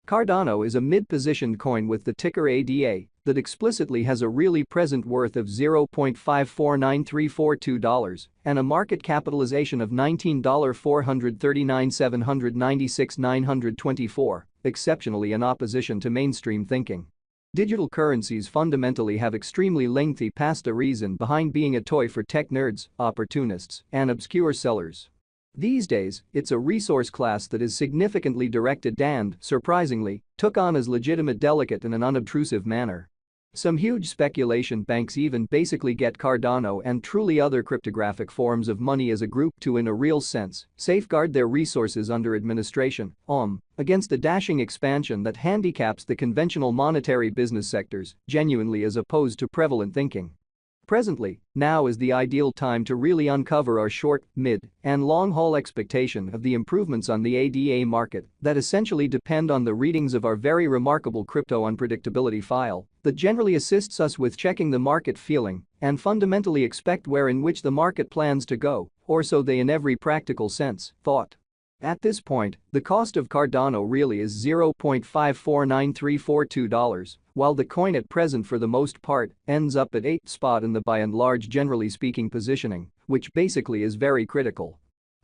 Cardano is a mid-positioned coin with the ticker ADA that explicitly has a really present worth of $0.549342 and a market capitalization of $19,439,796,924, exceptionally in opposition to mainstream thinking. Digital currencies fundamentally have extremely lengthy past a reason behind being a toy for tech nerds, opportunists, and obscure sellers. These days, it's a resource class that is significantly directed and, surprisingly, took on as legitimate delicate in an unobtrusive manner. Some huge speculation banks even basically get Cardano and truly other cryptographic forms of money as a group to, in a real sense, safeguard their resources under administration, against a dashing expansion that handicaps the conventional monetary business sectors, genuinely as opposed to prevalent thinking. Presently, now is the ideal time to really uncover our short, mid, and long-haul expectation of the improvements on the ADA market that essentially depend on the readings of our very remarkable crypto unpredictability file that generally assists us with checking the market feeling and fundamentally expect where in which the market plans to go, or so they in every practical sense thought. At this point, the cost of Cardano really is $0.549342, while the coin at present for the most part ends up at 8th spot in the by and large generally speaking positioning, which basically is very critical.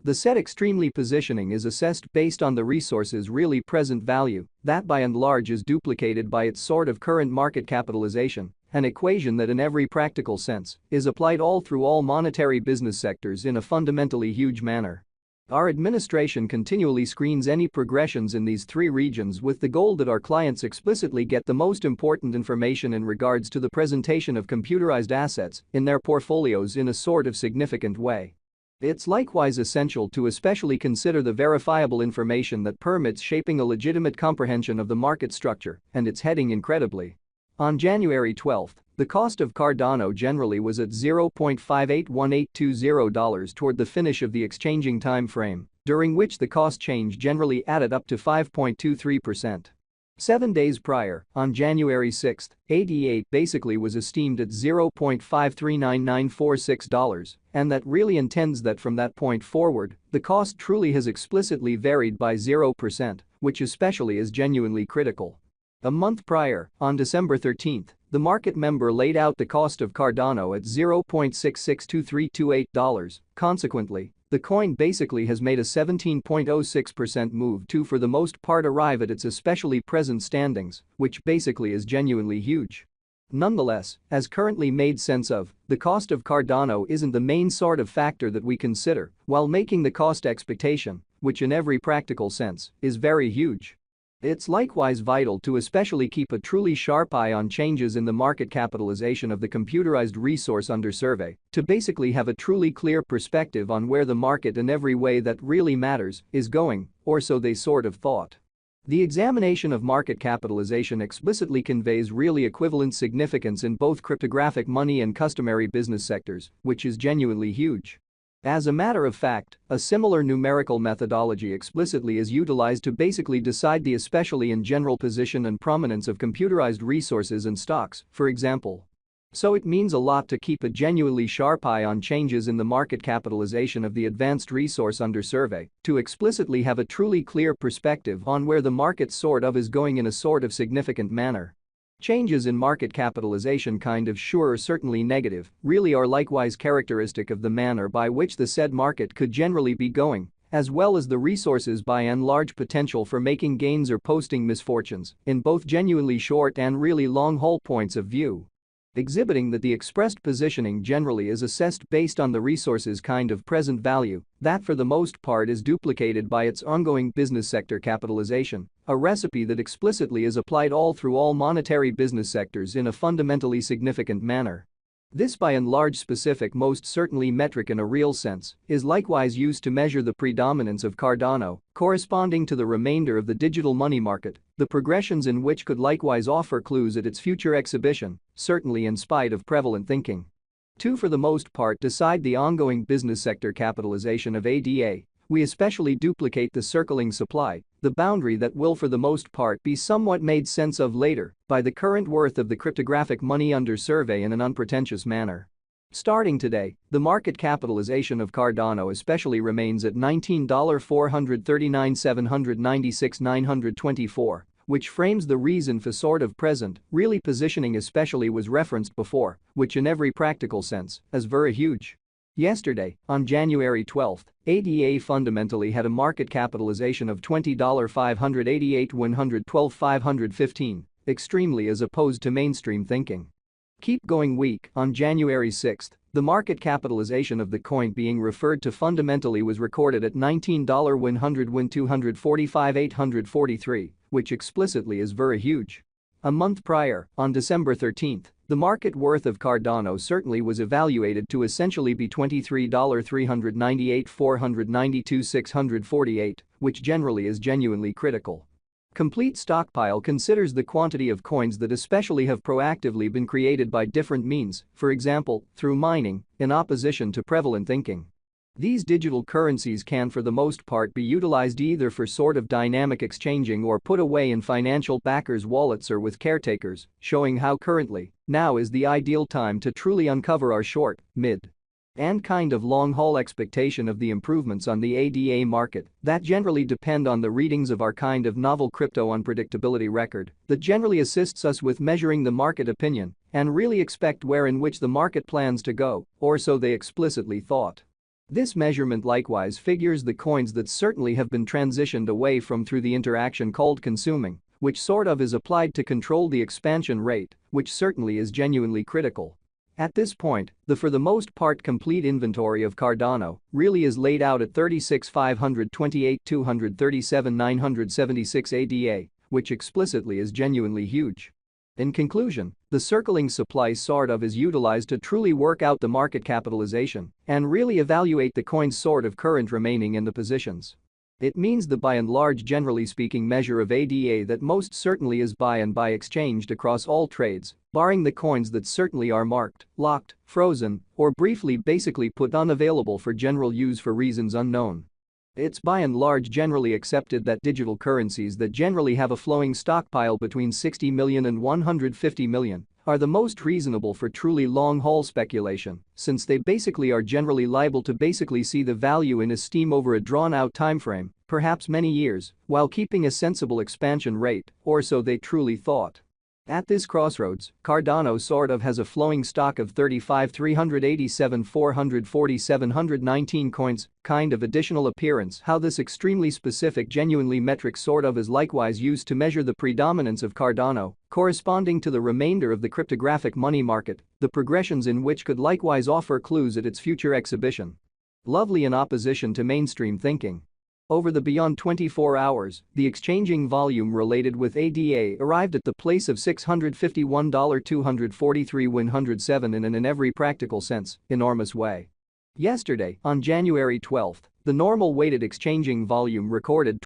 The said extremely positioning is assessed based on the resource's really present value, that by and large is duplicated by its sort of current market capitalization, an equation that in every practical sense is applied all through all monetary business sectors in a fundamentally huge manner. Our administration continually screens any progressions in these three regions with the goal that our clients explicitly get the most important information in regards to the presentation of computerized assets in their portfolios in a sort of significant way. It's likewise essential to especially consider the verifiable information that permits shaping a legitimate comprehension of the market structure and its heading incredibly. On January 12, the cost of Cardano generally was at $0.581820 toward the finish of the exchanging time frame, during which the cost change generally added up to 5.23%. 7 days prior, on January 6, ADA basically was esteemed at $0.539946, and that really intends that from that point forward, the cost truly has explicitly varied by 0%, which especially is genuinely critical. A month prior, on December 13, the market member laid out the cost of Cardano at $0.662328. Consequently, the coin basically has made a 17.06% move to for the most part arrive at its especially present standings, which basically is genuinely huge. Nonetheless, as currently made sense of, the cost of Cardano isn't the main sort of factor that we consider while making the cost expectation, which in every practical sense is very huge. It's likewise vital to especially keep a truly sharp eye on changes in the market capitalization of the computerized resource under survey to basically have a truly clear perspective on where the market in every way that really matters is going, or so they sort of thought. The examination of market capitalization explicitly conveys really equivalent significance in both cryptographic money and customary business sectors, which is genuinely huge. As a matter of fact, a similar numerical methodology explicitly is utilized to basically decide the especially in general position and prominence of computerized resources and stocks, for example. So it means a lot to keep a genuinely sharp eye on changes in the market capitalization of the advanced resource under survey to explicitly have a truly clear perspective on where the market sort of is going in a sort of significant manner. Changes in market capitalization kind of sure or certainly negative really are likewise characteristic of the manner by which the said market could generally be going, as well as the resources by and large potential for making gains or posting misfortunes in both genuinely short and really long-haul points of view. Exhibiting that the expressed positioning generally is assessed based on the resource's kind of present value, that for the most part is duplicated by its ongoing business sector capitalization, a recipe that explicitly is applied all through all monetary business sectors in a fundamentally significant manner. This by and large specific most certainly metric in a real sense is likewise used to measure the predominance of Cardano corresponding to the remainder of the digital money market, the progressions in which could likewise offer clues at its future exhibition, certainly in spite of prevalent thinking. To for the most part decide the ongoing business sector capitalization of ADA, we especially duplicate the circling supply, the boundary that will for the most part be somewhat made sense of later by the current worth of the cryptographic money under survey in an unpretentious manner. Starting today, the market capitalization of Cardano especially remains at $19,439,796,924, which frames the reason for sort of present, really positioning especially was referenced before, which in every practical sense is very huge. Yesterday, on January 12, ADA fundamentally had a market capitalization of $20,588,112,515, extremely as opposed to mainstream thinking. Keep going week. On January 6, the market capitalization of the coin being referred to fundamentally was recorded at $19,100,245,843, which explicitly is very huge. A month prior, on December 13, the market worth of Cardano certainly was evaluated to essentially be $23,398,492,648, which generally is genuinely critical. Complete Stockpile considers the quantity of coins that especially have proactively been created by different means, for example, through mining, in opposition to prevalent thinking. These digital currencies can for the most part be utilized either for sort of dynamic exchanging or put away in financial backers' wallets or with caretakers, showing how currently, now is the ideal time to truly uncover our short, mid, and kind of long-haul expectation of the improvements on the ADA market that generally depend on the readings of our kind of novel crypto unpredictability record that generally assists us with measuring the market opinion and really expect where in which the market plans to go, or so they explicitly thought. This measurement likewise figures the coins that certainly have been transitioned away from through the interaction called consuming, which sort of is applied to control the expansion rate, which certainly is genuinely critical. At this point, the for the most part complete inventory of Cardano really is laid out at 36,528,237,976 ADA, which explicitly is genuinely huge. In conclusion, the circling supply sort of is utilized to truly work out the market capitalization and really evaluate the coin's sort of current remaining in the positions. It means the by and large generally speaking measure of ADA that most certainly is buy and buy exchanged across all trades, barring the coins that certainly are marked, locked, frozen, or briefly basically put unavailable for general use for reasons unknown. It's by and large generally accepted that digital currencies that generally have a flowing stockpile between 60 million and 150 million are the most reasonable for truly long-haul speculation, since they basically are generally liable to basically see the value in esteem over a drawn-out timeframe, perhaps many years, while keeping a sensible expansion rate, or so they truly thought. At this crossroads, Cardano sort of has a flowing stock of 35,387,447,119 coins, kind of additional appearance how this extremely specific genuinely metric sort of is likewise used to measure the predominance of Cardano, corresponding to the remainder of the cryptographic money market, the progressions in which could likewise offer clues at its future exhibition. Lovely in opposition to mainstream thinking. Over the beyond 24 hours, the exchanging volume related with ADA arrived at the place of $651,243,107 in an in every practical sense, enormous way. Yesterday, on January 12, the normal weighted exchanging volume recorded